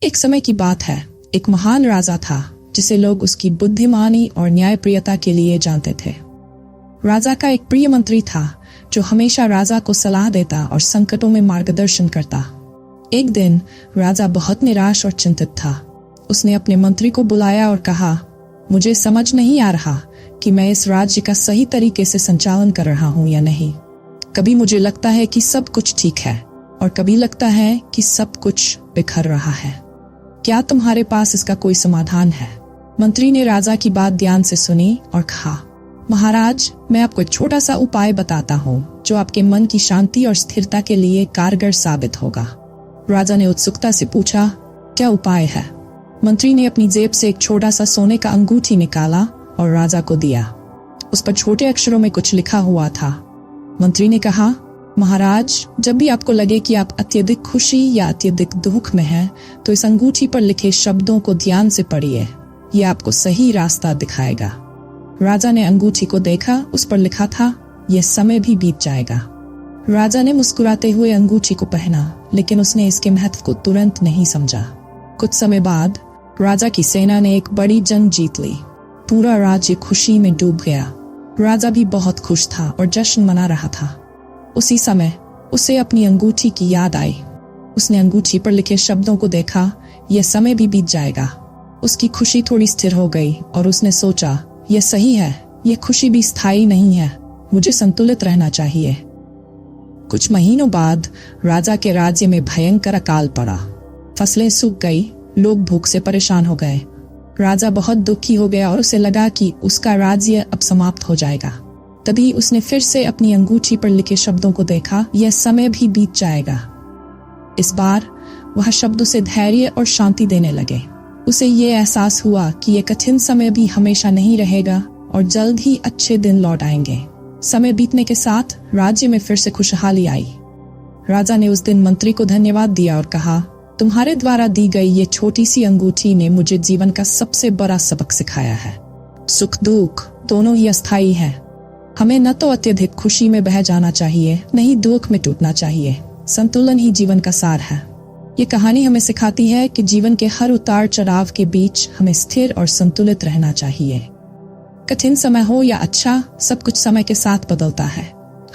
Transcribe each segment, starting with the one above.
एक समय की बात है, एक महान राजा था जिसे लोग उसकी बुद्धिमानी और न्यायप्रियता के लिए जानते थे। राजा का एक प्रिय मंत्री था जो हमेशा राजा को सलाह देता और संकटों में मार्गदर्शन करता। एक दिन राजा बहुत निराश और चिंतित था। उसने अपने मंत्री को बुलाया और कहा, मुझे समझ नहीं आ रहा कि मैं इस राज्य का सही तरीके से संचालन कर रहा हूँ या नहीं। कभी मुझे लगता है कि सब कुछ ठीक है और कभी लगता है कि सब कुछ बिखर रहा है। क्या तुम्हारे पास इसका कोई समाधान है? मंत्री ने राजा की बात ध्यान से सुनी और कहा, महाराज, मैं आपको एक छोटा सा उपाय बताता हूँ जो आपके मन की शांति और स्थिरता के लिए कारगर साबित होगा। राजा ने उत्सुकता से पूछा, क्या उपाय है? मंत्री ने अपनी जेब से एक छोटा सा सोने का अंगूठी निकाला और राजा को दिया। उस पर छोटे अक्षरों में कुछ लिखा हुआ था। मंत्री ने कहा, महाराज, जब भी आपको लगे कि आप अत्यधिक खुशी या अत्यधिक दुख में हैं, तो इस अंगूठी पर लिखे शब्दों को ध्यान से पढ़िए। यह आपको सही रास्ता दिखाएगा। राजा ने अंगूठी को देखा। उस पर लिखा था, यह समय भी बीत जाएगा। राजा ने मुस्कुराते हुए अंगूठी को पहना, लेकिन उसने इसके महत्व को तुरंत नहीं समझा। कुछ समय बाद राजा की सेना ने एक बड़ी जंग जीत ली। पूरा राज्य खुशी में डूब गया। राजा भी बहुत खुश था और जश्न मना रहा था। उसी समय उसे अपनी अंगूठी की याद आई। उसने अंगूठी पर लिखे शब्दों को देखा, यह समय भी बीत जाएगा। उसकी खुशी थोड़ी स्थिर हो गई और उसने सोचा, यह सही है, यह खुशी भी स्थायी नहीं है, मुझे संतुलित रहना चाहिए। कुछ महीनों बाद राजा के राज्य में भयंकर अकाल पड़ा। फसलें सूख गई, लोग भूख से परेशान हो गए। राजा बहुत दुखी हो गया और उसे लगा कि उसका राज्य अब समाप्त हो जाएगा। तभी उसने फिर से अपनी अंगूठी पर लिखे शब्दों को देखा, यह समय भी बीत जाएगा। इस बार वह शब्द उसे धैर्य और शांति देने लगे। उसे ये एहसास हुआ कि यह कठिन समय भी हमेशा नहीं रहेगा और जल्द ही अच्छे दिन लौट आएंगे। समय बीतने के साथ राज्य में फिर से खुशहाली आई। राजा ने उस दिन मंत्री को धन्यवाद दिया और कहा, तुम्हारे द्वारा दी गई ये छोटी सी अंगूठी ने मुझे जीवन का सबसे बड़ा सबक सिखाया है। सुख दुख दोनों ही अस्थायी है। हमें न तो अत्यधिक खुशी में बह जाना चाहिए, न ही दुख में टूटना चाहिए। संतुलन ही जीवन का सार है। ये कहानी हमें सिखाती है कि जीवन के हर उतार चढ़ाव के बीच हमें स्थिर और संतुलित रहना चाहिए। कठिन समय हो या अच्छा, सब कुछ समय के साथ बदलता है।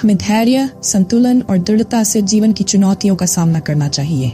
हमें धैर्य, संतुलन और दृढ़ता से जीवन की चुनौतियों का सामना करना चाहिए।